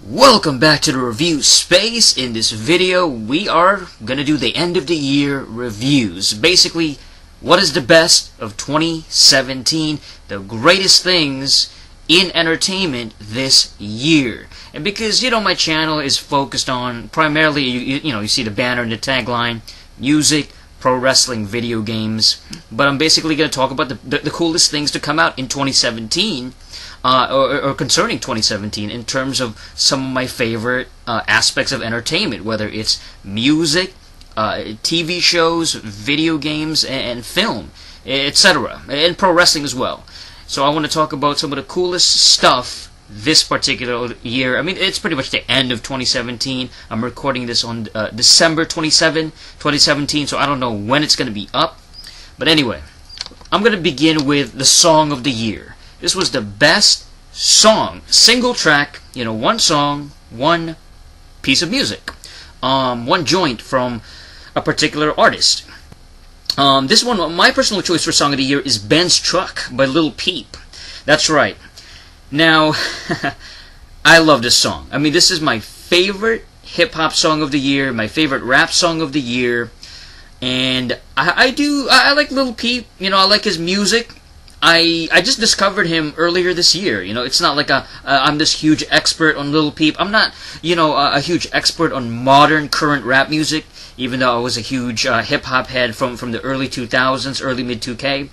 Welcome back to the review space. In this video, we are going to do the end of the year reviews. Basically, what is the best of 2017, the greatest things in entertainment this year. And because, my channel is focused on primarily, you see the banner and the tagline, music, pro wrestling, video games. But I'm basically going to talk about the coolest things to come out in 2017. Or concerning 2017 in terms of some of my favorite aspects of entertainment, whether it's music, TV shows, video games, and film, etc., and pro wrestling as well. So I want to talk about some of the coolest stuff this particular year. I mean, it's pretty much the end of 2017. I'm recording this on December 27, 2017, so I don't know when it's going to be up. But anyway, I'm going to begin with the song of the year. This was the best song, single track, one song, one piece of music, one joint from a particular artist. This one, my personal choice for song of the year is Ben's Truck by Lil Peep. That's right. Now, I love this song. I mean, this is my favorite hip-hop song of the year, my favorite rap song of the year, and I like Lil Peep. I like his music. I just discovered him earlier this year. It's not like I'm this huge expert on Lil Peep. I'm not, a huge expert on modern, current rap music, even though I was a huge hip-hop head from the early 2000s, early mid-2K.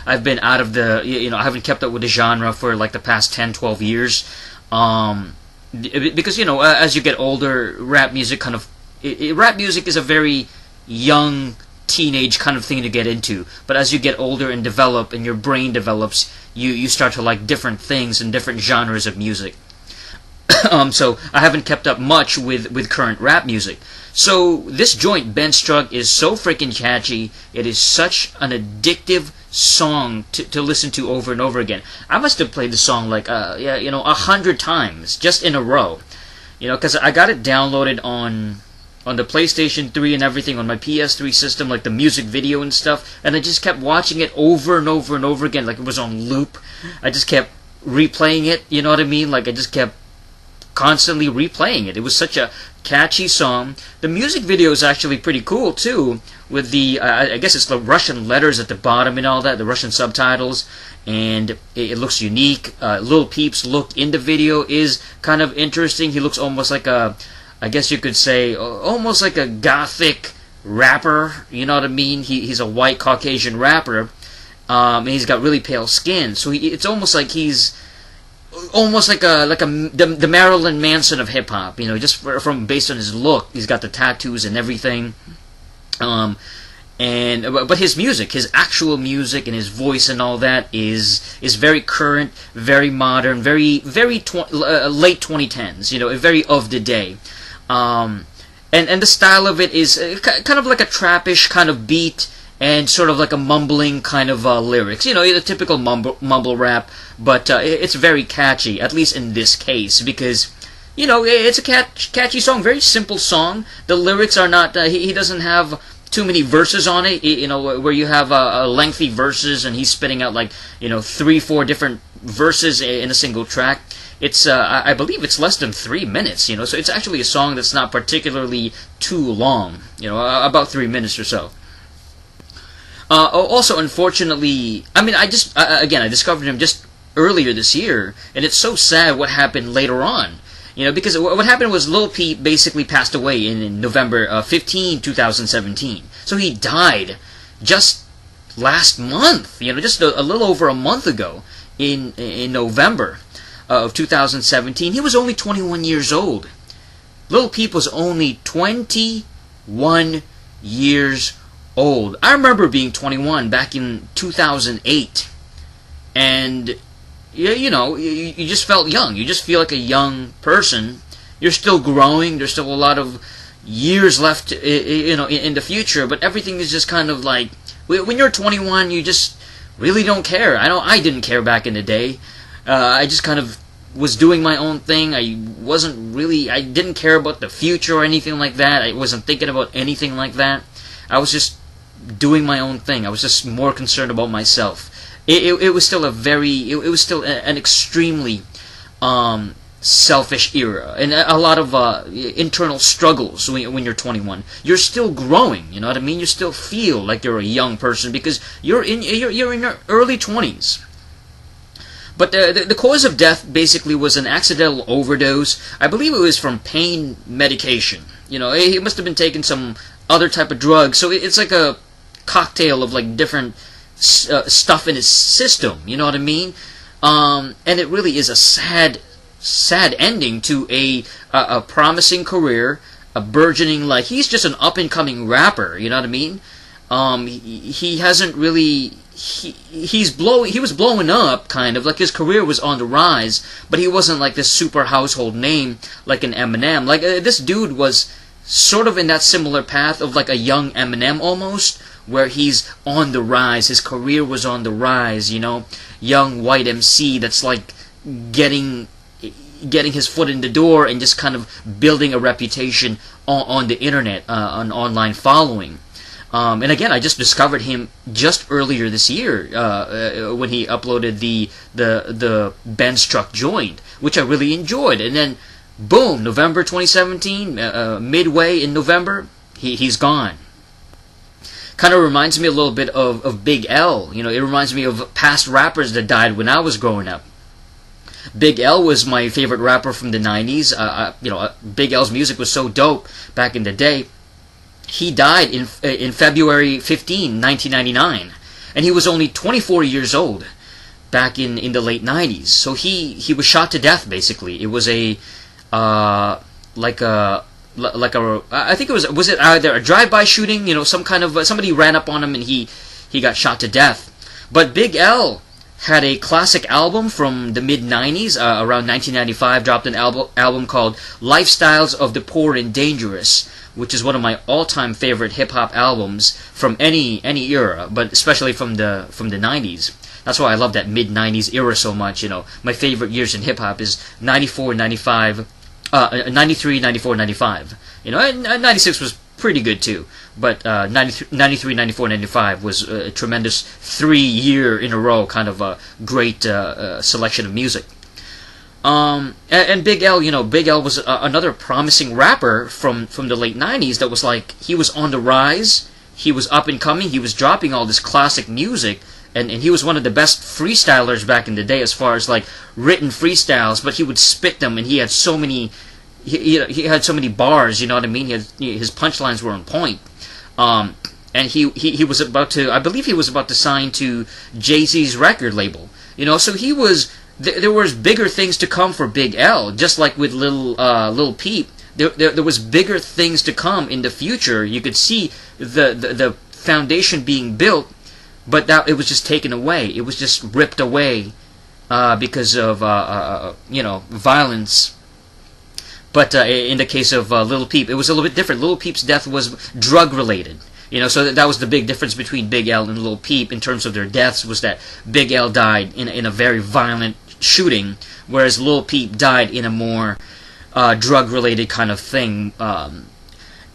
I've been out of the, I haven't kept up with the genre for like the past 10, 12 years. Because, as you get older, rap music rap music is a very young teenage kind of thing to get into, but as you get older and develop and your brain develops, you start to like different things and different genres of music. So I haven't kept up much with current rap music. So this joint, Ben's Truck, is so freaking catchy. It is such an addictive song to listen to over and over again. I must have played the song like 100 times just in a row, because I got it downloaded on the PlayStation 3 and everything, on my PS3 system, like the music video and stuff, and I just kept watching it over and over and over again, like it was on loop. I just kept replaying it, you know what I mean? Like I just kept constantly replaying it. It was such a catchy song. The music video is actually pretty cool too, with the, I guess it's the Russian letters at the bottom and all that, the Russian subtitles, and it looks unique. Lil Peep's look in the video is kind of interesting. He looks almost like I guess you could say, almost like a gothic rapper, you know what I mean? He's a white Caucasian rapper, and he's got really pale skin, so it's almost like he's almost like the Marilyn Manson of hip hop, just from based on his look. He's got the tattoos and everything, but his music, his actual music, and his voice and all that is very current, very modern, very late 2010s, very of the day. And the style of it is kind of like a trappish kind of beat and sort of like a mumbling kind of lyrics. The typical mumble rap, but it's very catchy, at least in this case, because, it's a catchy song, very simple song. The lyrics are not, he doesn't have too many verses on it, where you have lengthy verses and he's spitting out like, 3-4 different verses in a single track. It's, I believe it's less than 3 minutes, so it's actually a song that's not particularly too long, about 3 minutes or so. Also, unfortunately, I mean, I discovered him just earlier this year, and it's so sad what happened later on, because what happened was Lil Peep basically passed away in November 15, 2017, so he died just last month, just a little over a month ago, in November of 2017. He was only 21 years old. Lil Peep was only 21 years old. I remember being 21 back in 2008, and you just felt young. You just feel like a young person. You're still growing. There's still a lot of years left, in the future, but everything is just kind of like, when you're 21, you just really don't care. I didn't care back in the day. I just kind of was doing my own thing. I didn't care about the future or anything like that. I wasn't thinking about anything like that. I was just doing my own thing. I was just more concerned about myself. It was still an extremely selfish era and a lot of internal struggles when you're 21. You're still growing, you know what I mean? You still feel like you're a young person because you're in your early 20s. But the cause of death basically was an accidental overdose. I believe it was from pain medication. You know, he must have been taking some other type of drug. So it's like a cocktail of like different stuff in his system. You know what I mean? And it really is a sad ending to a promising career, a burgeoning, like, he's just an up and coming rapper. You know what I mean? He hasn't really. He was blowing up, kind of like his career was on the rise, but he wasn't like this super household name like an Eminem. Like this dude was sort of in that similar path of like a young Eminem almost, where he's on the rise. His career was on the rise, you know, young white MC that's like getting his foot in the door and just kind of building a reputation on the internet, an online following. And again, I just discovered him just earlier this year when he uploaded the Benz truck joint, which I really enjoyed. And then, boom, November 2017, midway in November, he's gone. Kind of reminds me a little bit of Big L. You know, it reminds me of past rappers that died when I was growing up. Big L was my favorite rapper from the 90s. You know, Big L's music was so dope back in the day. He died in February 15, 1999, and he was only 24 years old back in the late 90s. So he was shot to death, basically. It was I think it was it either a drive-by shooting, you know, some kind of somebody ran up on him and he got shot to death. But Big L had a classic album from the mid-90s, around 1995, dropped an album called Lifestyles of the Poor and Dangerous, which is one of my all-time favorite hip-hop albums from any era, but especially from the 90s. That's why I love that mid-90s era so much, you know. My favorite years in hip-hop is 94, 95, 93, 94, 95. You know, and 96 was pretty good too, but 93, 94, 95 was a tremendous 3-year in a row kind of a great selection of music. And Big L, you know, Big L was another promising rapper from the late 90s that was like, he was on the rise, he was up and coming, he was dropping all this classic music, and he was one of the best freestylers back in the day as far as like written freestyles, but he would spit them, and he had so many, he had so many bars, you know what I mean? His punchlines were on point. And he was about to, I believe he was about to sign to Jay-Z's record label, you know, so he was. There was bigger things to come for Big L, just like with Lil Peep. There was bigger things to come in the future. You could see the foundation being built, but that it was just taken away. It was just ripped away because of you know, violence. But in the case of Lil Peep, it was a little bit different. Lil Peep's death was drug related. You know, so that was the big difference between Big L and Lil Peep in terms of their deaths, was that Big L died in a very violent shooting, whereas Lil Peep died in a more drug-related kind of thing.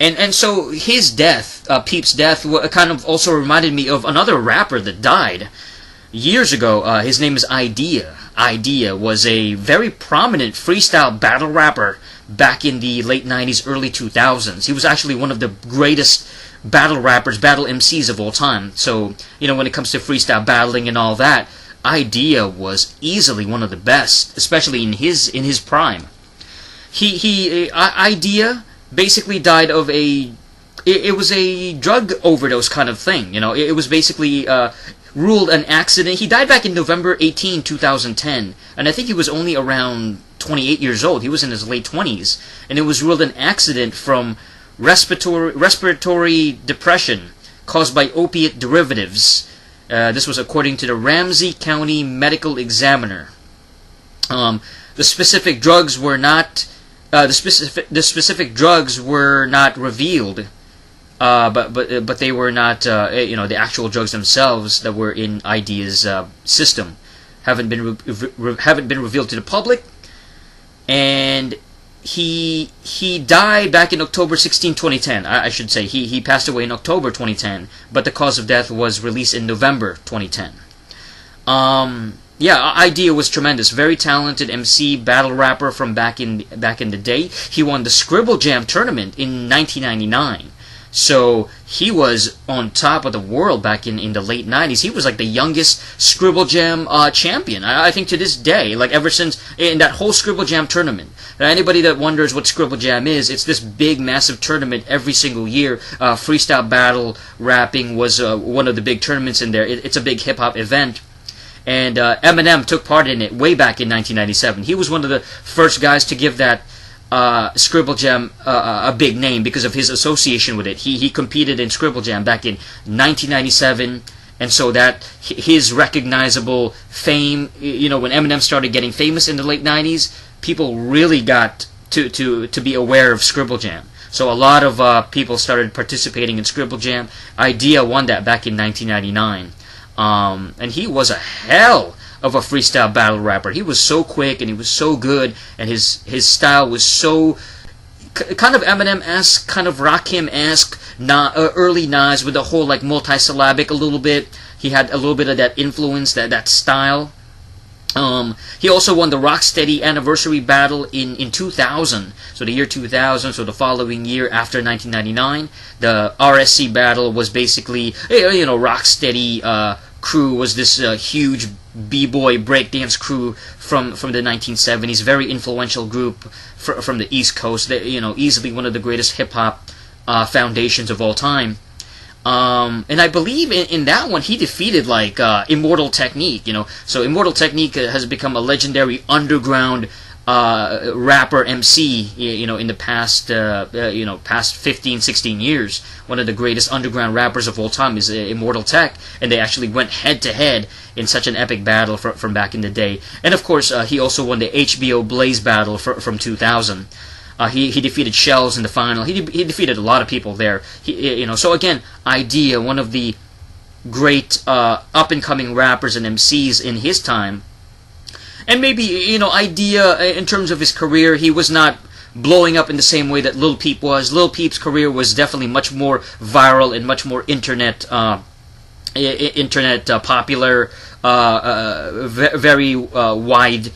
And so his death, Peep's death, kind of also reminded me of another rapper that died years ago. His name is Idea. Idea was a very prominent freestyle battle rapper back in the late 90s, early 2000s. He was actually one of the greatest battle rappers, battle MCs of all time. So, you know, when it comes to freestyle battling and all that, Idea was easily one of the best, especially in his prime. Idea basically died of it was a drug overdose kind of thing, you know. It was basically ruled an accident. He died back in November 18, 2010, and I think he was only around 28 years old. He was in his late 20s, and it was ruled an accident from respiratory depression caused by opiate derivatives. This was according to the Ramsey County Medical Examiner. The specific drugs were not the specific drugs were not revealed, but they were not you know, the actual drugs themselves that were in Idea's system haven't been revealed to the public, and he died back in October 16, 2010. I should say he passed away in October 2010, but the cause of death was released in November 2010. yeah, Idea was tremendous. Very talented MC, battle rapper from back in the day. He won the Scribble Jam tournament in 1999. So he was on top of the world back in the late 90s. He was like the youngest Scribble Jam champion. I think to this day, like ever since in that whole Scribble Jam tournament. Anybody that wonders what Scribble Jam is, it's this big, massive tournament every single year. Freestyle battle rapping was one of the big tournaments in there. It's a big hip-hop event. And Eminem took part in it way back in 1997. He was one of the first guys to give that Scribble Jam a big name because of his association with it. He competed in Scribble Jam back in 1997, and so that his recognizable fame, when Eminem started getting famous in the late 90s, people really got to be aware of Scribble Jam. So a lot of people started participating in Scribble Jam. Idea won that back in 1999, and he was a hell of a freestyle battle rapper. He was so quick and he was so good, and his style was so kind of Eminem-esque, kind of Rakim-esque, early Nas with the whole like multisyllabic a little bit. He had a little bit of that influence, that style. He also won the Rocksteady Anniversary Battle in 2000, so the year 2000, so the following year after 1999. The RSC battle was basically, Rocksteady crew was this huge b-boy breakdance crew from the 1970s, very influential group from the East Coast. They, easily one of the greatest hip-hop foundations of all time. And I believe in that one he defeated like Immortal Technique. So Immortal Technique has become a legendary underground rapper MC, in the past past 15, 16 years. One of the greatest underground rappers of all time is Immortal Tech, and they actually went head to head in such an epic battle from back in the day. And of course, he also won the HBO Blaze battle from 2000. He defeated Shells in the final. He defeated a lot of people there. So again, Idea, one of the great up and coming rappers and MCs in his time. And maybe, Idea, in terms of his career, he was not blowing up in the same way that Lil Peep was. Lil Peep's career was definitely much more viral and much more internet popular, very wide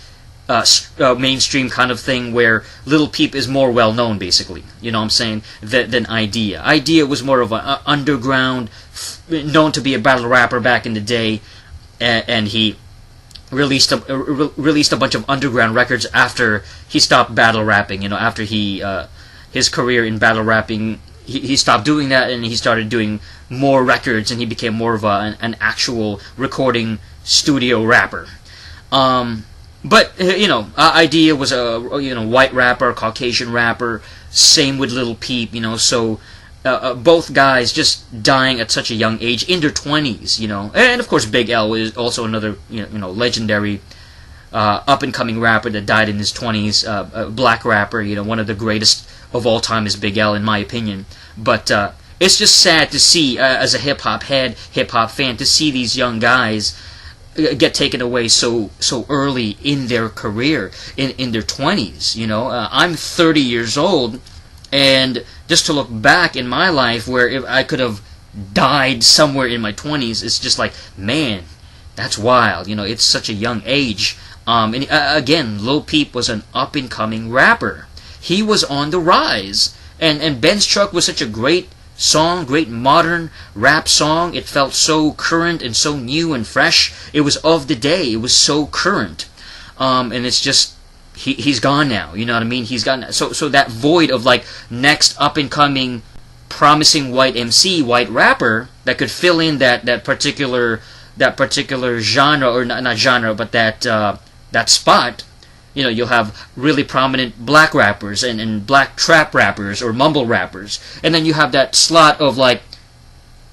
mainstream kind of thing, where Lil Peep is more well known, basically. You know what I'm saying? Than Idea. Idea was more of an underground, known to be a battle rapper back in the day, and he released a bunch of underground records after he stopped battle rapping. After his career in battle rapping, he stopped doing that and he started doing more records, and he became more of an actual recording studio rapper. But Idea was a white rapper, Caucasian rapper. Same with Lil Peep. So both guys just dying at such a young age, in their 20s, and of course Big L is also another legendary up and coming rapper that died in his 20s, black rapper. One of the greatest of all time is Big L, in my opinion. But it's just sad to see, as a hip hop head, hip hop fan, to see these young guys get taken away so early in their career, in their 20s. I'm 30 years old, and just to look back in my life where if I could have died somewhere in my 20s, it's just like, man, that's wild. It's such a young age. And again, Lil Peep was an up-and-coming rapper. He was on the rise. And Ben's Truck was such a great song, great modern rap song. It felt so current and so new and fresh. It was of the day. It was so current. And it's just, he's gone now, you know what I mean? He's gone. So that void of like next up and coming, promising white MC, white rapper that could fill in that particular genre, or not genre, but that spot. You'll have really prominent black rappers and black trap rappers or mumble rappers, and then you have that slot of like,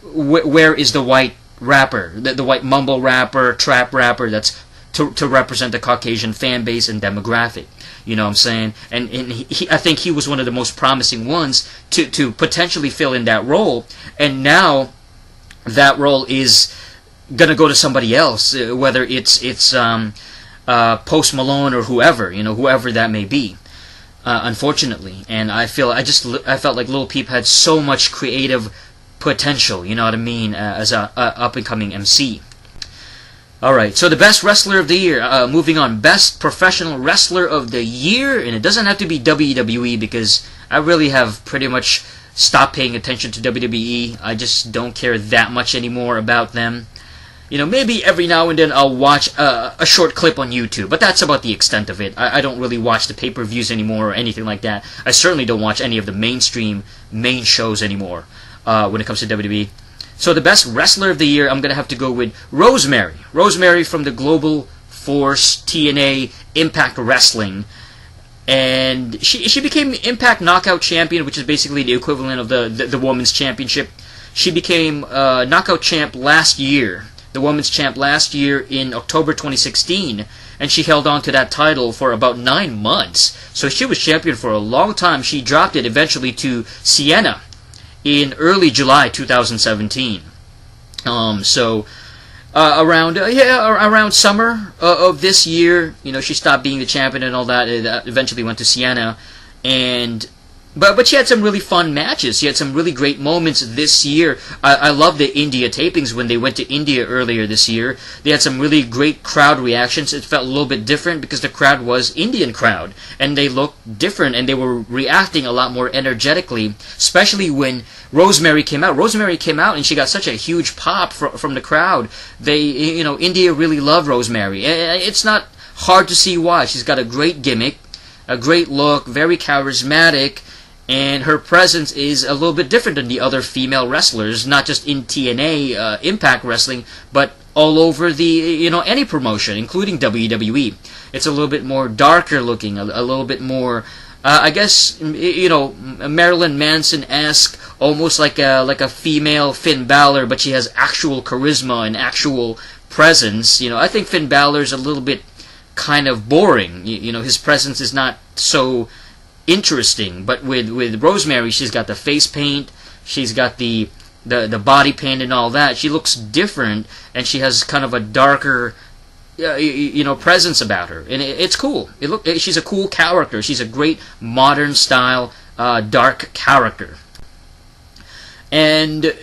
where is the white rapper, the white mumble rapper, trap rapper that's to represent the Caucasian fan base and demographic. You know what I'm saying? And I think he was one of the most promising ones to potentially fill in that role. And now that role is gonna go to somebody else, whether it's Post Malone or whoever, whoever that may be. Unfortunately, and I felt like Lil Peep had so much creative potential. You know what I mean? As a up and coming MC. All right, so the best wrestler of the year. Moving on, best professional wrestler of the year, and it doesn't have to be WWE because I really have pretty much stopped paying attention to WWE. I just don't care that much anymore about them. Maybe every now and then I'll watch a short clip on YouTube, but that's about the extent of it. I don't really watch the pay-per-views anymore or anything like that. I certainly don't watch any of the mainstream main shows anymore when it comes to WWE. So the best wrestler of the year, I'm going to have to go with Rosemary. Rosemary from the Global Force TNA Impact Wrestling. And she became Impact Knockout Champion, which is basically the equivalent of the Women's Championship. She became Knockout Champ last year. The Women's Champ last year in October 2016, and she held on to that title for about 9 months. So she was champion for a long time. She dropped it eventually to Sienna in early July 2017. Around summer of this year, she stopped being the champion and all that. It eventually went to Sienna, and But she had some really fun matches. She had some really great moments this year. I love the India tapings when they went to India earlier this year. They had some really great crowd reactions. It felt a little bit different because the crowd was Indian crowd. And they looked different and they were reacting a lot more energetically, especially when Rosemary came out. Rosemary came out and she got such a huge pop from the crowd. India really loved Rosemary. It's not hard to see why. She's got a great gimmick, a great look, very charismatic, and her presence is a little bit different than the other female wrestlers, not just in TNA Impact Wrestling, but all over the any promotion, including WWE. It's a little bit more darker looking, a little bit more, I guess, Marilyn Manson-esque, almost like a female Finn Balor, but she has actual charisma and actual presence. I think Finn Balor's a little bit kind of boring. His presence is not so interesting, but with Rosemary, she's got the face paint, she's got the body paint and all that. She looks different, and she has kind of a darker presence about her, and it's cool. She's a cool character. She's a great modern style dark character. And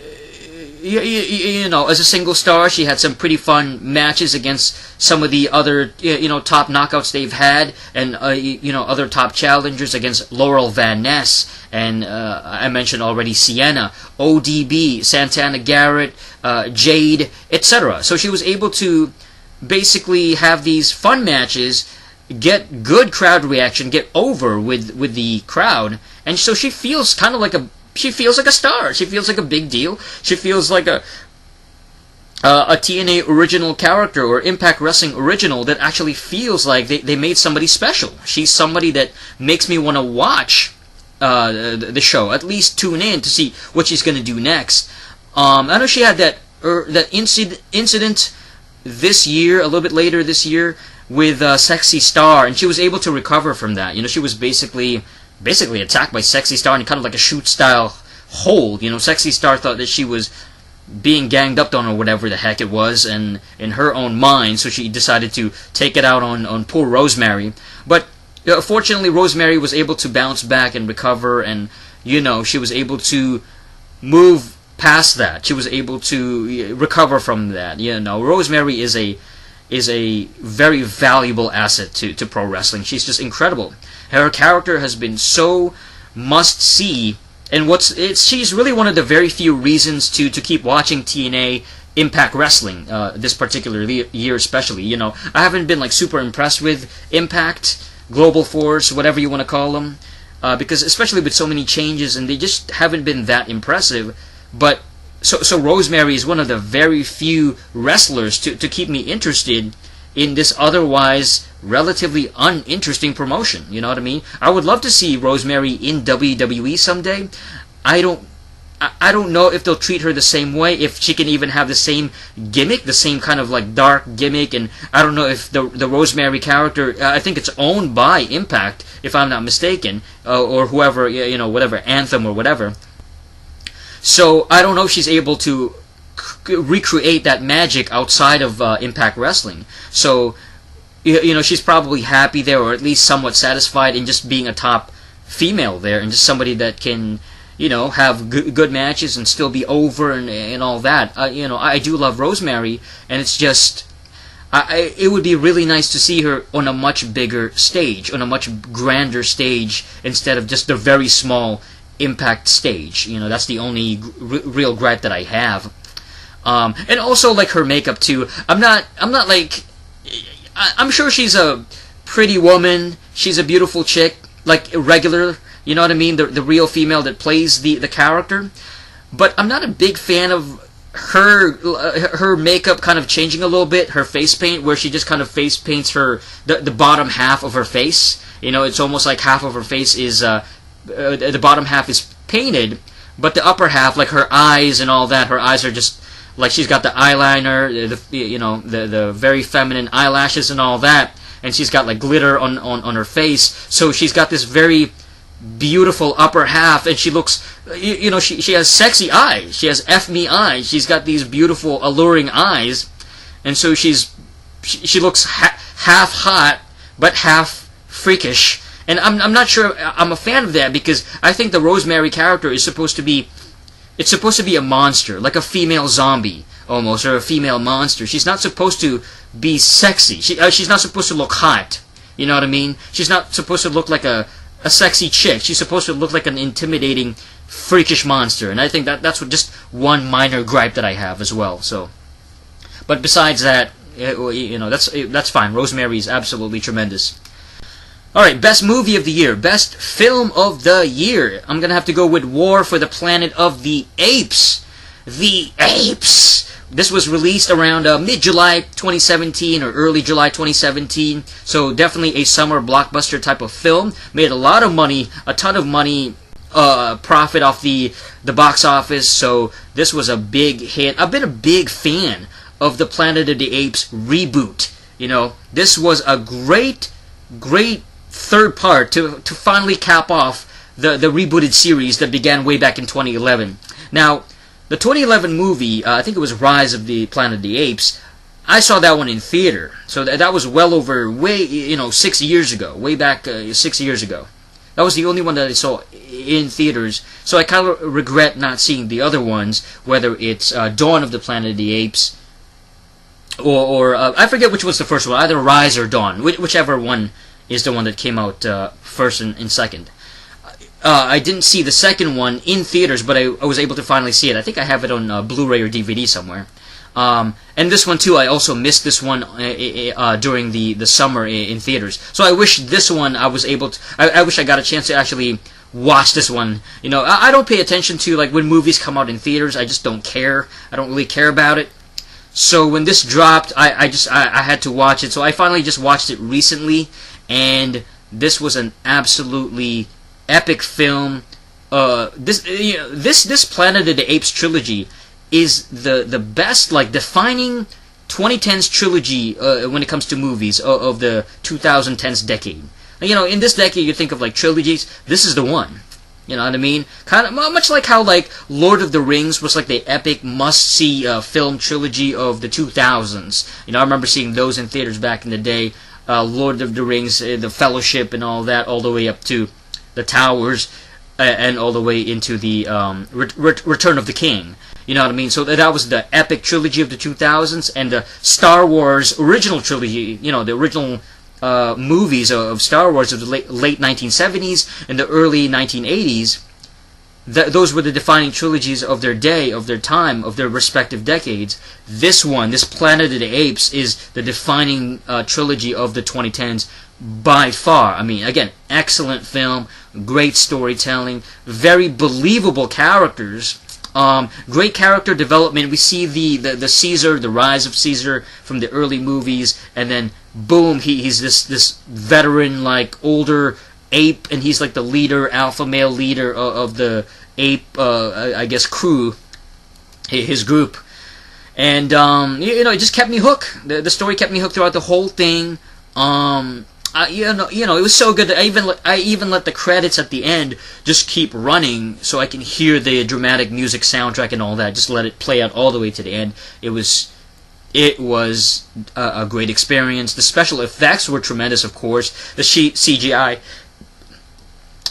as a single star, she had some pretty fun matches against some of the other, top knockouts they've had, and other top challengers against Laurel Van Ness, and I mentioned already Sienna, ODB, Santana Garrett, Jade, etc. So she was able to basically have these fun matches, get good crowd reaction, get over with the crowd, and so she feels kind of like a star. She feels like a big deal. She feels like a TNA original character or Impact Wrestling original that actually feels like they made somebody special. She's somebody that makes me want to watch the show, at least tune in to see what she's going to do next. I know she had that incident this year, a little bit later this year, with Sexy Star, and she was able to recover from that. She was basically attacked by Sexy Star in kind of like a shoot style hold. Sexy Star thought that she was being ganged up on or whatever the heck it was, and in her own mind, so she decided to take it out on poor Rosemary. But fortunately, Rosemary was able to bounce back and recover, and she was able to move past that. She was able to recover from that. Rosemary is a very valuable asset to pro wrestling. She's just incredible. Her character has been so must-see, and she's really one of the very few reasons to keep watching TNA Impact Wrestling this particular year especially. I haven't been super impressed with Impact, Global Force, whatever you want to call them, because especially with so many changes, and they just haven't been that impressive. But so Rosemary is one of the very few wrestlers to keep me interested in this otherwise relatively uninteresting promotion. You know what I mean? I would love to see Rosemary in WWE someday. I don't know if they'll treat her the same way, if she can even have the same gimmick, the same kind of dark gimmick, and I don't know if the Rosemary character, I think it's owned by Impact, if I'm not mistaken, or whoever, whatever, Anthem or whatever. So I don't know if she's able to recreate that magic outside of Impact Wrestling. So she's probably happy there, or at least somewhat satisfied in just being a top female there, and just somebody that can have good matches and still be over and all that. I do love Rosemary, and it's just it would be really nice to see her on a much bigger stage, on a much grander stage, instead of just the very small Impact stage. That's the only real gripe that I have. And also, like, her makeup too. I'm not like, I'm sure she's a pretty woman. She's a beautiful chick, like regular. You know what I mean? The real female that plays the character. But I'm not a big fan of her makeup kind of changing a little bit, her face paint, where she just kind of face paints the bottom half of her face. It's almost like half of her face is the bottom half is painted, but the upper half, like her eyes and all that, her eyes are just like she's got the eyeliner, the very feminine eyelashes and all that, and she's got like glitter on her face. So she's got this very beautiful upper half, and she looks, she has sexy eyes. She has F me eyes. She's got these beautiful, alluring eyes, and so she looks half hot but half freakish. And I'm not sure I'm a fan of that, because I think the Rosemary character is supposed to be a monster, like a female zombie almost, or a female monster. She's not supposed to be sexy. She's not supposed to look hot. You know what I mean? She's not supposed to look like a sexy chick. She's supposed to look like an intimidating, freakish monster. And I think that's just one minor gripe that I have as well. So, but besides that, that's fine. Rosemary is absolutely tremendous. Alright, best movie of the year, best film of the year. I'm gonna have to go with War for the Planet of the Apes. The Apes! This was released around mid-July 2017 or early July 2017, so definitely a summer blockbuster type of film. Made a lot of money, a ton of money, profit off the box office, so this was a big hit. I've been a big fan of the Planet of the Apes reboot. This was a great third part to finally cap off the rebooted series that began way back in 2011. Now, the 2011 movie, I think it was Rise of the Planet of the Apes, I saw that one in theater. So that was well over, 6 years ago. Way back 6 years ago. That was the only one that I saw in theaters. So I kind of regret not seeing the other ones, whether it's Dawn of the Planet of the Apes, or I forget which was the first one, either Rise or Dawn, whichever one is the one that came out first and second. I didn't see the second one in theaters, but I was able to finally see it. I think I have it on Blu-ray or DVD somewhere. And this one too, I also missed this one during the summer in theaters. So I wish this one I was able to. I wish I got a chance to actually watch this one. I don't pay attention to like when movies come out in theaters. I just don't care. I don't really care about it. So when this dropped, I had to watch it. So I finally just watched it recently, and this was an absolutely epic film. This Planet of the Apes trilogy is the best, like, defining 2010s trilogy when it comes to movies of the 2010s decade. In this decade, you think of like trilogies. This is the one. You know what I mean? Kind of much like how like Lord of the Rings was like the epic must-see film trilogy of the 2000s. I remember seeing those in theaters back in the day. Lord of the Rings, the Fellowship, and all that, all the way up to the Towers, and all the way into the Return of the King. You know what I mean? So that was the epic trilogy of the 2000s, and the Star Wars original trilogy. The original movies of Star Wars of the late 1970s and the early 1980s. Those were the defining trilogies of their day, of their time, of their respective decades. This one, this Planet of the Apes, is the defining trilogy of the 2010s by far. I mean, again, excellent film, great storytelling, very believable characters, great character development. We see the Caesar, the rise of Caesar from the early movies, and then boom, he's this veteran, like older ape, and he's like the leader, alpha male leader of the ape, I guess, crew, his group. And it just kept me hooked. The story kept me hooked throughout the whole thing. It was so good that I even let the credits at the end just keep running so I can hear the dramatic music soundtrack and all that. Just let it play out all the way to the end. It was a great experience. The special effects were tremendous, of course. The CGI,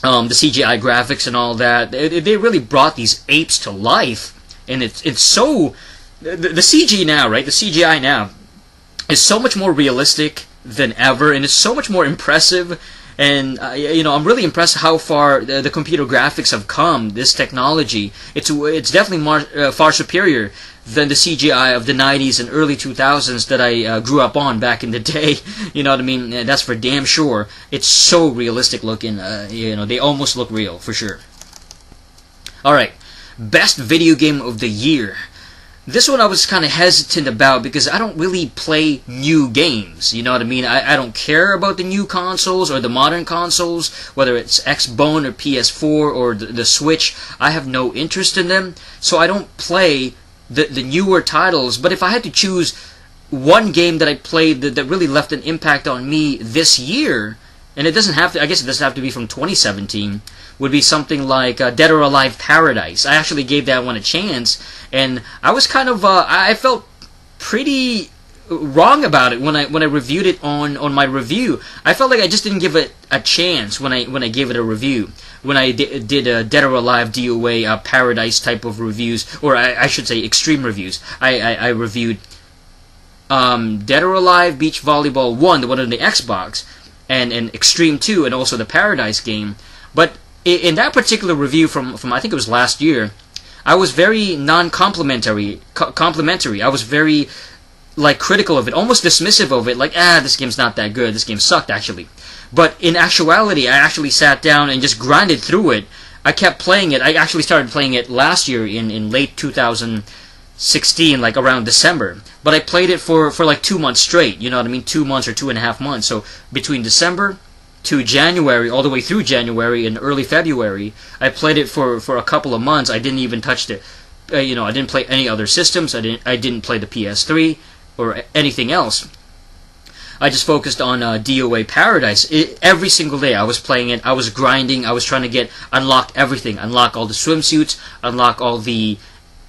the CGI graphics and all that. They really brought these apes to life, and it's so the CG now, right? The CGI now is so much more realistic than ever, and it's so much more impressive. And I'm really impressed how far the computer graphics have come. This technology, it's definitely far superior than the CGI of the 90s and early 2000s that I grew up on back in the day. You know what I mean? That's for damn sure. It's so realistic looking. They almost look real for sure. All right, best video game of the year. This one I was kind of hesitant about because I don't really play new games. You know what I mean? I don't care about the new consoles or the modern consoles, whether it's Xbone or PS4 or the Switch. I have no interest in them, so I don't play the newer titles. But if I had to choose one game that I played that really left an impact on me this year, and it doesn't have to, I guess it doesn't have to be from 2017, would be something like Dead or Alive Paradise. I actually gave that one a chance, and I was kind of, I felt pretty wrong about it when I reviewed it on my review. I felt like I just didn't give it a chance when I gave it a review. When I did Dead or Alive DOA Paradise type of reviews, or I should say extreme reviews. I reviewed Dead or Alive Beach Volleyball 1, the one on the Xbox, and Extreme 2, and also the Paradise game. But in that particular review from I think it was last year, I was very non-complimentary. I was very critical of it, almost dismissive of it, like this game's not that good. This game sucked actually. But in actuality, I actually sat down and just grinded through it. I kept playing it. I actually started playing it last year in late 2016, like around December. But I played it for like 2 months straight. You know what I mean? 2 months or 2.5 months. So between December to January, all the way through January and early February, I played it for a couple of months. I didn't even touch it. I didn't play any other systems. I didn't play the PS3 or anything else. I just focused on DOA Paradise. Every single day I was playing it. I was grinding. I was trying to unlock everything. Unlock all the swimsuits. Unlock all the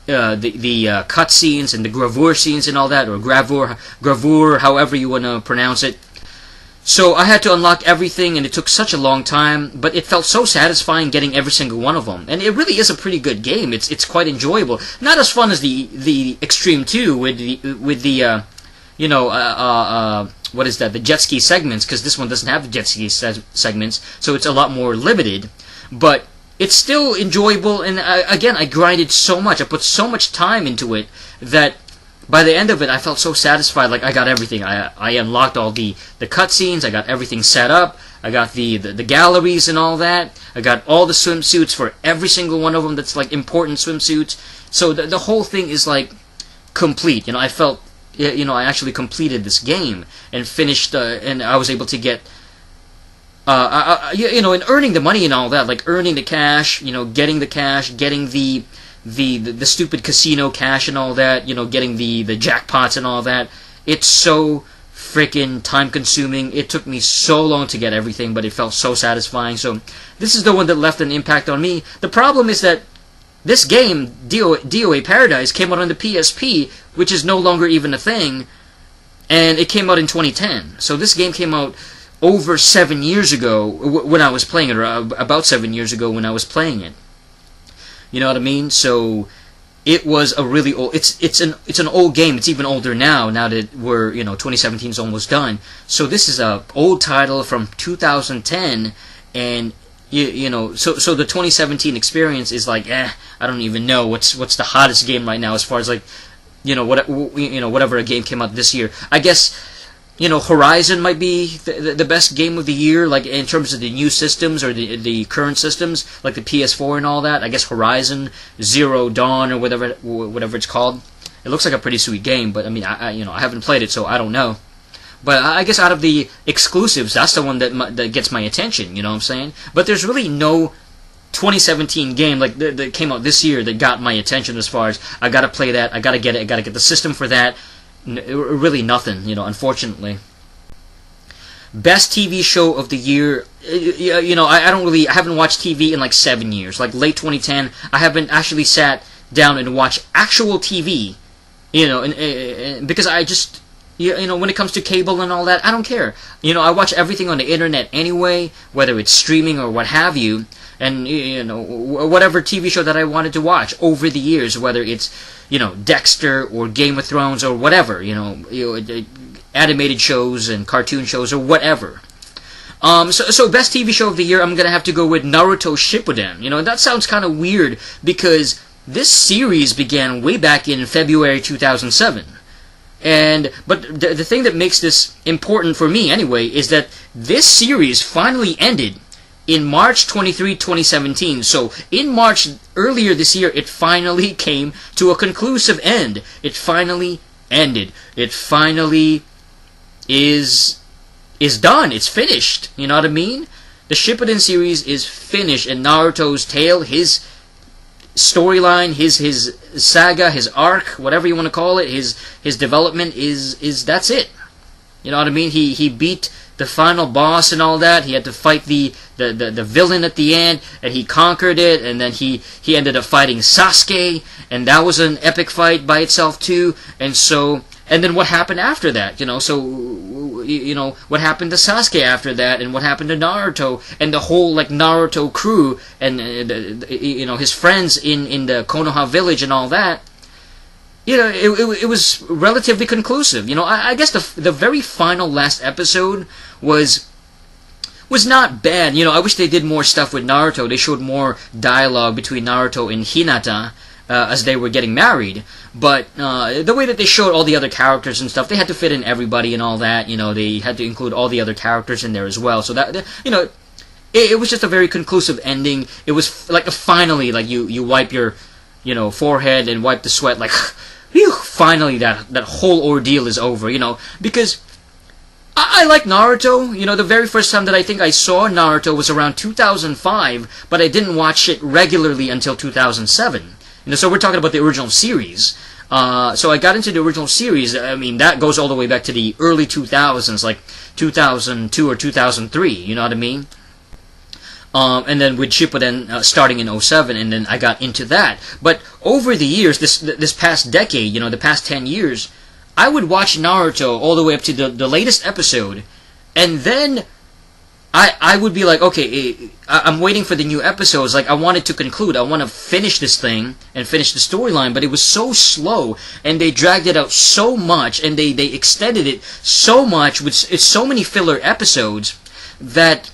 cut scenes and the gravure scenes and all that, or gravure, however you want to pronounce it. So I had to unlock everything, and it took such a long time, but it felt so satisfying getting every single one of them. And it really is a pretty good game. It's quite enjoyable. Not as fun as the Extreme 2 with the what is that? The jet ski segments, because this one doesn't have the jet ski segments, so it's a lot more limited. But it's still enjoyable, and again, I grinded so much. I put so much time into it that by the end of it, I felt so satisfied. Like I got everything. I unlocked all the cutscenes. I got everything set up. I got the galleries and all that. I got all the swimsuits for every single one of them. That's like important swimsuits. So the whole thing is like complete. I felt I actually completed this game and finished, and I was able to get. And earning the money and all that, like earning the cash, getting the cash, getting the stupid casino cash and all that, getting the jackpots and all that. It's so freaking time consuming. It took me so long to get everything, but it felt so satisfying. So this is the one that left an impact on me. The problem is that this game, DOA Paradise, came out on the PSP, which is no longer even a thing, and it came out in 2010. So this game came out over 7 years ago when I was playing it, or about 7 years ago when I was playing it. You know what I mean? So it was a really old. It's an old game. It's even older now. Now that 2017 is almost done. So this is a old title from 2010, and so the 2017 experience is like I don't even know what's the hottest game right now as far as like whatever a game came out this year. I guess. Horizon might be the best game of the year, like in terms of the new systems or the current systems, like the PS4 and all that. I guess Horizon Zero Dawn or whatever it's called. It looks like a pretty sweet game, but I mean, I haven't played it, so I don't know. But I guess out of the exclusives, that's the one that gets my attention. You know what I'm saying? But there's really no 2017 game like that came out this year that got my attention as far as I gotta play that, I gotta get it, I gotta get the system for that. Really nothing, unfortunately. Best TV show of the year, I haven't watched TV in like 7 years. Like late 2010, I haven't actually sat down and watched actual TV, because I just, when it comes to cable and all that, I don't care. I watch everything on the internet anyway, whether it's streaming or what have you. And whatever TV show that I wanted to watch over the years, whether it's Dexter or Game of Thrones or whatever, animated shows and cartoon shows or whatever. So best TV show of the year, I'm gonna have to go with Naruto Shippuden. You know, that sounds kind of weird because this series began way back in February 2007. But the thing that makes this important for me anyway is that this series finally ended in March 23, 2017. So in March earlier this year, it finally came to a conclusive end. It finally ended. It finally is done. It's finished. You know what I mean? The Shippuden series is finished, and Naruto's tale, his storyline, his saga, his arc, whatever you want to call it, his development is that's it. You know what I mean? He beat the final boss and all that. He had to fight the villain at the end, and he conquered it, and then he ended up fighting Sasuke, and that was an epic fight by itself too. And then what happened after that? You know, what happened to Sasuke after that, and what happened to Naruto, and the whole like Naruto crew, and his friends in the Konoha village and all that. You know, it was relatively conclusive. You know, I guess the very final last episode was not bad. You know, I wish they did more stuff with Naruto. They showed more dialogue between Naruto and Hinata as they were getting married. But the way that they showed all the other characters and stuff, they had to fit in everybody and all that. You know, they had to include all the other characters in there as well. So that, you know, it was just a very conclusive ending. It was like finally, like you wipe your, you know, forehead and wipe the sweat, like, whew, finally that whole ordeal is over. You know, because I like Naruto. You know, the very first time that I think I saw Naruto was around 2005, but I didn't watch it regularly until 2007. You know, so we're talking about the original series. So I got into the original series. I mean, that goes all the way back to the early 2000s, like 2002 or 2003. You know what I mean? And then with Shippuden starting in 2007, and then I got into that. But over the years, this past decade, you know, the past 10 years, I would watch Naruto all the way up to the latest episode, and then I would be like, okay, I'm waiting for the new episodes. Like, I wanted to conclude. I want to finish this thing and finish the storyline, but it was so slow, and they dragged it out so much, and they extended it so much with so many filler episodes that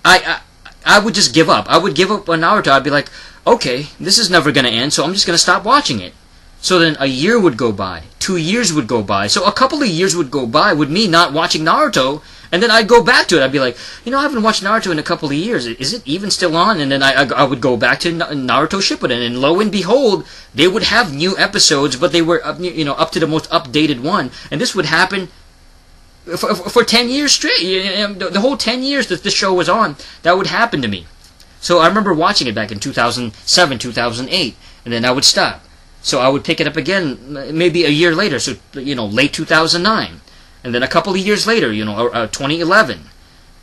I would just give up. I would give up on Naruto. I'd be like, okay, this is never going to end, so I'm just going to stop watching it. So then a year would go by. 2 years would go by. So a couple of years would go by with me not watching Naruto, and then I'd go back to it. I'd be like, you know, I haven't watched Naruto in a couple of years. Is it even still on? And then I would go back to Naruto Shippuden, and lo and behold, they would have new episodes, but they were up to the most updated one. And this would happen for 10 years straight. The whole 10 years that this show was on, that would happen to me. So I remember watching it back in 2007, 2008, and then I would stop. So I would pick it up again maybe a year later, so, you know, late 2009. And then a couple of years later, you know, 2011.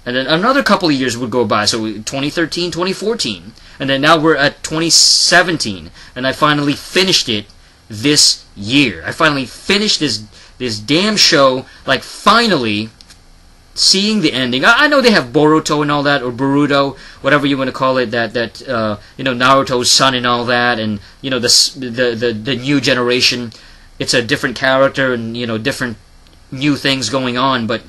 And then another couple of years would go by, so 2013, 2014. And then now we're at 2017, and I finally finished it this year. I finally finished this damn show, like, finally seeing the ending. I know they have Boruto and all that, or Boruto, whatever you want to call it, that you know, Naruto's son and all that, and, you know, the new generation, it's a different character, and, you know, different new things going on, but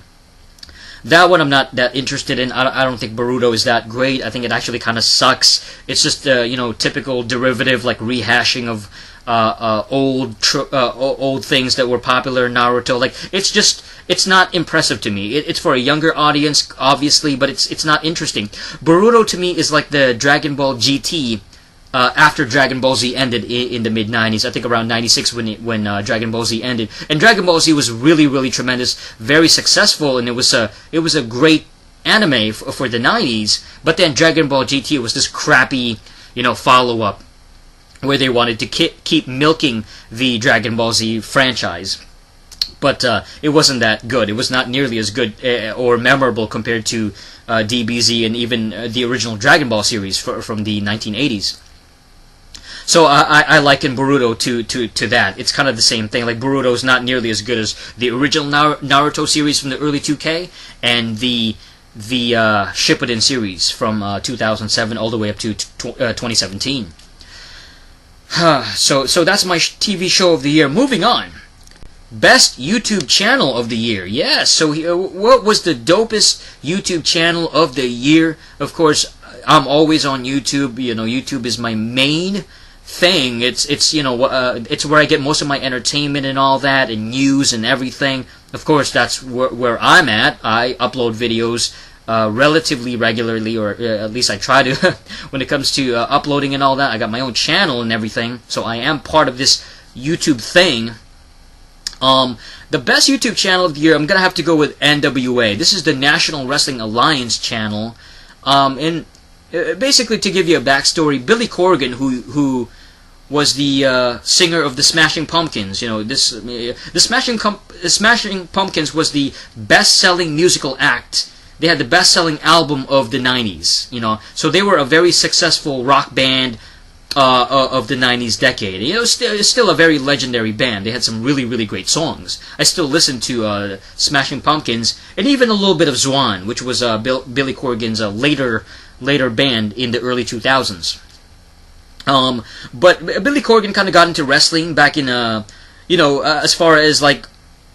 that one I'm not that interested in. I don't think Boruto is that great. I think it actually kind of sucks. It's just you know, typical derivative, like rehashing of old things that were popular in Naruto. Like, it's not impressive to me. It's for a younger audience, obviously, but it's not interesting. Boruto to me is like the Dragon Ball GT after Dragon Ball Z ended in the mid-90s. I think around 96 when Dragon Ball Z ended. And Dragon Ball Z was really, really tremendous, very successful, and it was a great anime for the 90s. But then Dragon Ball GT was this crappy, you know, follow-up where they wanted to keep milking the Dragon Ball Z franchise. But it wasn't that good. It was not nearly as good or memorable compared to DBZ and even the original Dragon Ball series from the 1980s. So I liken Boruto to that. It's kind of the same thing. Like, Boruto is not nearly as good as the original Naruto series from the early 2K and the Shippuden series from 2007 all the way up to 2017. So that's my TV show of the year. Moving on. Best YouTube channel of the year. Yes. So what was the dopest YouTube channel of the year? Of course, I'm always on YouTube. YouTube is my main thing. It's it's where I get most of my entertainment and all that, and news and everything. Of course, that's where I'm at. I upload videos relatively regularly, or at least I try to. When it comes to uploading and all that, I got my own channel and everything, so I am part of this YouTube thing. The best YouTube channel of the year, I'm gonna have to go with NWA. This is the National Wrestling Alliance channel. And basically, to give you a backstory, Billy Corgan, who was the singer of the Smashing Pumpkins. The Smashing Pumpkins was the best-selling musical act. They had the best-selling album of the 90s. So they were a very successful rock band of the 90s decade. It's still a very legendary band. They had some really, really great songs. I still listen to Smashing Pumpkins, and even a little bit of Zwan, which was Billy Corgan's later band in the early 2000s. But Billy Corgan kind of got into wrestling back in, as far as like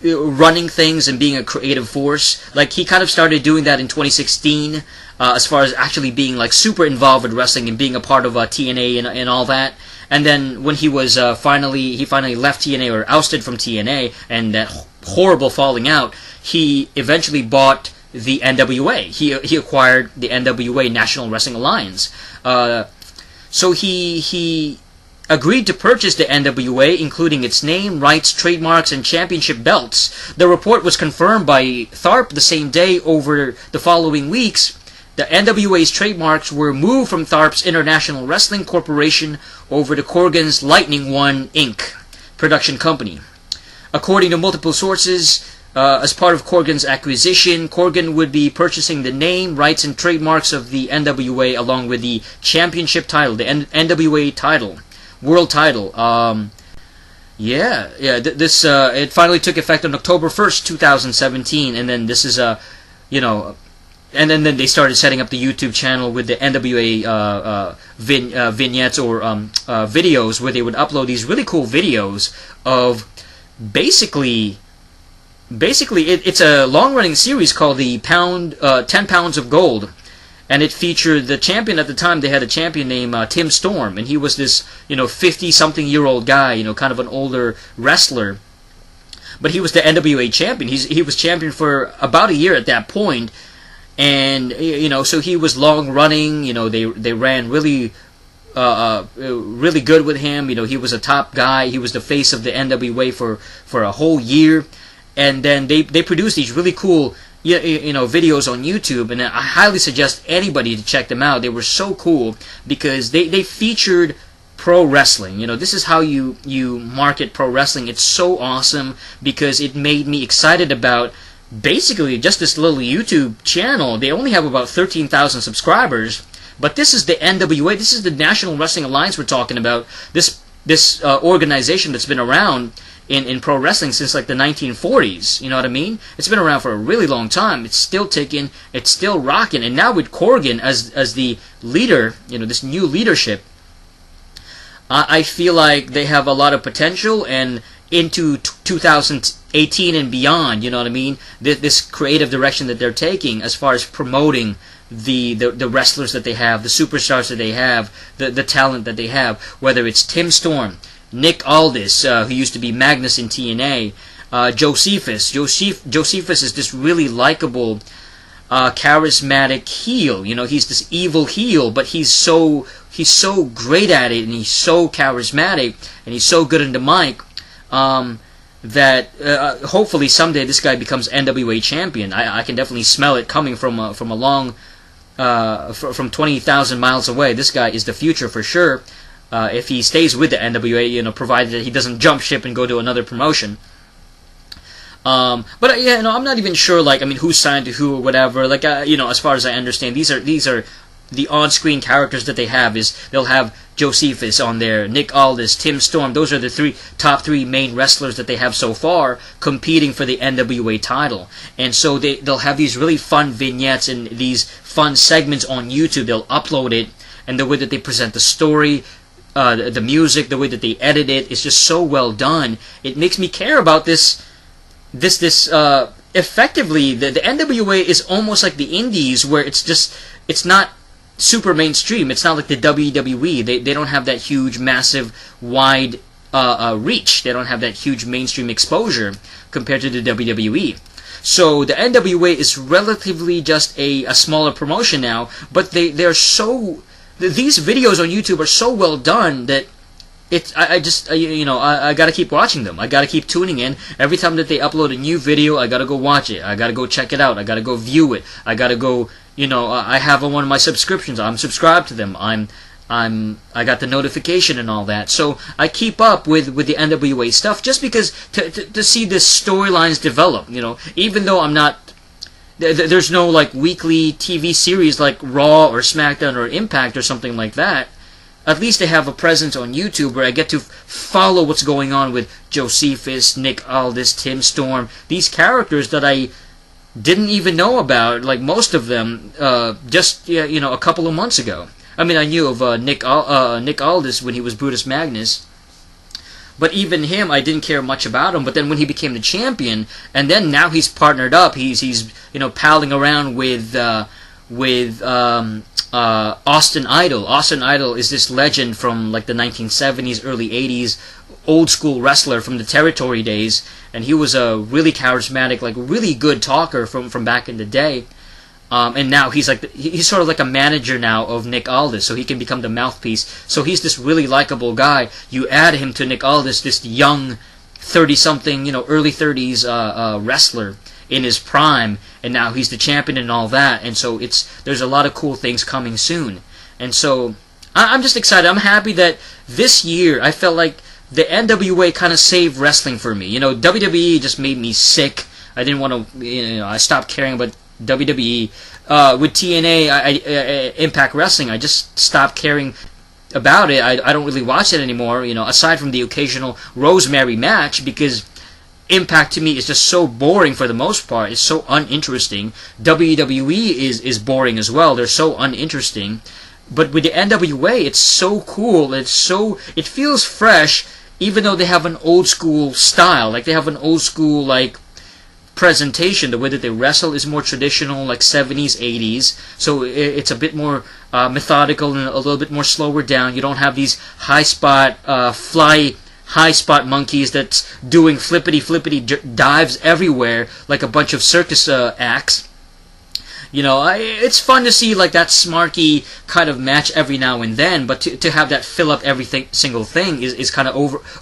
running things and being a creative force. Like, he kind of started doing that in 2016, as far as actually being like super involved with wrestling and being a part of TNA and all that. And then when he was finally left TNA, or ousted from TNA, and that horrible falling out, he eventually bought the NWA. He acquired the NWA, National Wrestling Alliance. So he agreed to purchase the NWA, including its name, rights, trademarks, and championship belts. The report was confirmed by Tharp the same day. Over the following weeks, the NWA's trademarks were moved from Tharp's International Wrestling Corporation over to Corgan's Lightning One, Inc. production company. According to multiple sources, as part of Corgan's acquisition, Corgan would be purchasing the name, rights, and trademarks of the NWA, along with the championship title, the NWA title, world title. This it finally took effect on October 1st, 2017, and then this is and then they started setting up the YouTube channel with the NWA vignettes, or videos, where they would upload these really cool videos of basically it's a long-running series called the 10 Pounds of Gold, and it featured the champion at the time. They had a champion named Tim Storm, and he was this 50-something-year-old guy, kind of an older wrestler, but he was the NWA champion. He was champion for about a year at that point, and so he was long-running. They ran really really good with him. He was a top guy. He was the face of the NWA for a whole year. And then they produced these really cool videos on YouTube, and I highly suggest anybody to check them out. They were so cool because they featured pro wrestling. This is how you market pro wrestling. It's so awesome because it made me excited about basically just this little YouTube channel. They only have about 13,000 subscribers, but this is the NWA. This is the National Wrestling Alliance we're talking about. This organization that's been around in pro wrestling since like the 1940s. You know what I mean? It's been around for a really long time. It's still ticking. It's still rocking. And now with Corgan as the leader, this new leadership, I feel like they have a lot of potential, and into 2018 and beyond, you know what I mean? This creative direction that they're taking as far as promoting the wrestlers that they have, the superstars that they have, the talent that they have, whether it's Tim Storm, Nick Aldis, who used to be Magnus in TNA, Josephus. Josephus is this really likable, charismatic heel. He's this evil heel, but he's so great at it, and he's so charismatic, and he's so good in the mic, that hopefully someday this guy becomes NWA champion. I can definitely smell it coming from a long, from 20,000 miles away. This guy is the future for sure. If he stays with the NWA, provided that he doesn't jump ship and go to another promotion. But I'm not even sure, who's signed to who or whatever. As far as I understand, these are the on-screen characters that they have. They'll have Josephus on there, Nick Aldis, Tim Storm. Those are the top three main wrestlers that they have so far competing for the NWA title. And so they'll have these really fun vignettes and these fun segments on YouTube. They'll upload it, and the way that they present the story, the music, the way that they edit it is just so well done. It makes me care about this. Effectively, the NWA is almost like the Indies, where it's not super mainstream. It's not like the WWE. They don't have that huge, massive, wide reach. They don't have that huge mainstream exposure compared to the WWE. So the NWA is relatively just a smaller promotion now, but they're so, these videos on YouTube are so well done that I gotta keep watching them. I gotta keep tuning in. Every time that they upload a new video, I gotta go watch it. I gotta go check it out. I gotta go view it. I gotta go, I have on one of my subscriptions. I'm subscribed to them. I got the notification and all that. So I keep up with the NWA stuff just because to see the storylines develop, even though I'm not, there's no like weekly TV series like Raw or SmackDown or Impact or something like that. At least they have a presence on YouTube where I get to follow what's going on with Josephus, Nick Aldis, Tim Storm, these characters that I didn't even know about, like most of them, just a couple of months ago. I mean, I knew of Nick Aldis when he was Brutus Magnus, but even him, I didn't care much about him. But then when he became the champion, and then now he's partnered up, he's palling around with Austin Idol. Austin Idol is this legend from like the 1970s, early 80s, old school wrestler from the territory days, and he was a really charismatic, like really good talker from back in the day. And now he's sort of like a manager now of Nick Aldis, so he can become the mouthpiece. So he's this really likable guy. You add him to Nick Aldis, this young 30-something, early 30s wrestler in his prime, and now he's the champion and all that. And so there's a lot of cool things coming soon. And so I'm just excited. I'm happy that this year I felt like the NWA kind of saved wrestling for me. WWE just made me sick. I didn't want to, I stopped caring about WWE. With TNA, Impact Wrestling, I just stopped caring about it. I don't really watch it anymore, aside from the occasional Rosemary match, because Impact to me is just so boring for the most part. It's so uninteresting. WWE is boring as well. They're so uninteresting. But with the NWA, it's so cool. It feels fresh, even though they have an old school style. Like they have an old school presentation. The way that they wrestle is more traditional, like 70s, 80s. So it's a bit more methodical and a little bit more slower down. You don't have these high spot high spot monkeys that's doing flippity dives everywhere like a bunch of circus acts. It's fun to see like that smarky kind of match every now and then, but to have that fill up single thing is kind of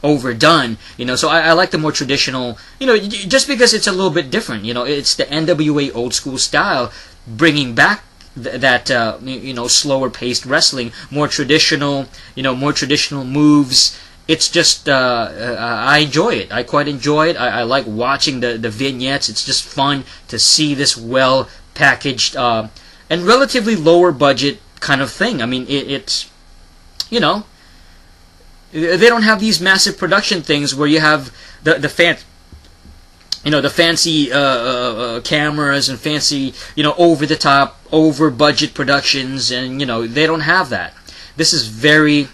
overdone. So I like the more traditional. Just because it's a little bit different. It's the NWA old school style, bringing back that slower paced wrestling, more traditional. More traditional moves. It's just I enjoy it. I quite enjoy it. I like watching the vignettes. It's just fun to see this well packaged and relatively lower budget kind of thing. I mean, it's they don't have these massive production things where you have the fancy cameras and fancy over the top, over budget productions, and they don't have that. This is very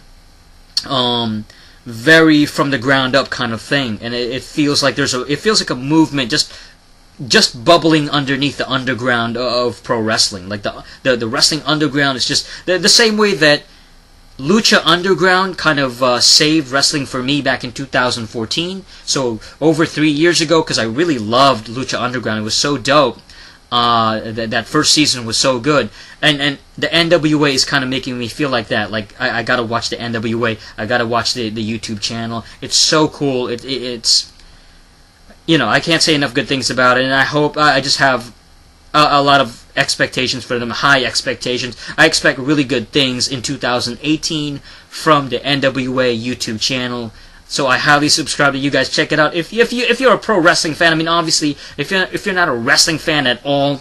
from the ground up kind of thing, and it feels like it feels like a movement just bubbling underneath the underground of pro wrestling. Like the wrestling underground is just the same way that Lucha Underground kind of saved wrestling for me back in 2014. So over 3 years ago, because I really loved Lucha Underground. It was so dope. That first season was so good, and the NWA is kind of making me feel like that. Like I gotta watch the NWA. I gotta watch the YouTube channel. It's so cool. It's I can't say enough good things about it, and I just have a lot of expectations for them, high expectations. I expect really good things in 2018 from the NWA YouTube channel. So I highly subscribe to you guys. Check it out. If you're a pro wrestling fan, I mean, obviously, if you're not a wrestling fan at all,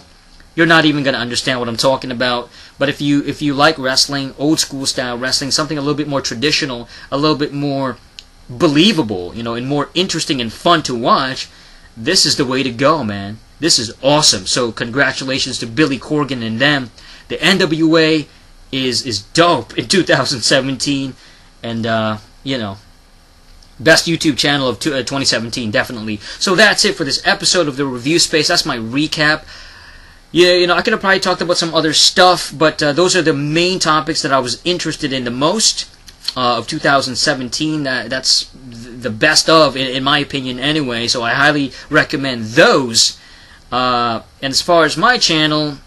you're not even gonna understand what I'm talking about. But if you like wrestling, old school style wrestling, something a little bit more traditional, a little bit more believable, and more interesting and fun to watch, this is the way to go, man. This is awesome. So congratulations to Billy Corgan and them. The NWA is dope in 2017. and you know, best YouTube channel of 2017, definitely. So that's it for this episode of the Review Space. That's my recap. Yeah, you know, I could have probably talked about some other stuff, but those are the main topics that I was interested in the most of 2017. That's the best of, in my opinion, anyway. So I highly recommend those. And as far as my channel,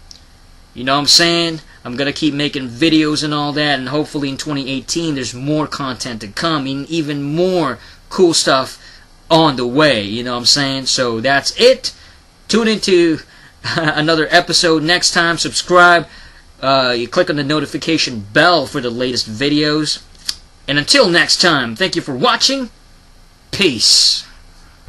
you know what I'm saying? I'm going to keep making videos and all that, and hopefully in 2018 there's more content to come, and even more cool stuff on the way, you know what I'm saying? So that's it. Tune into another episode next time. Subscribe. You click on the notification bell for the latest videos. And until next time, thank you for watching. Peace.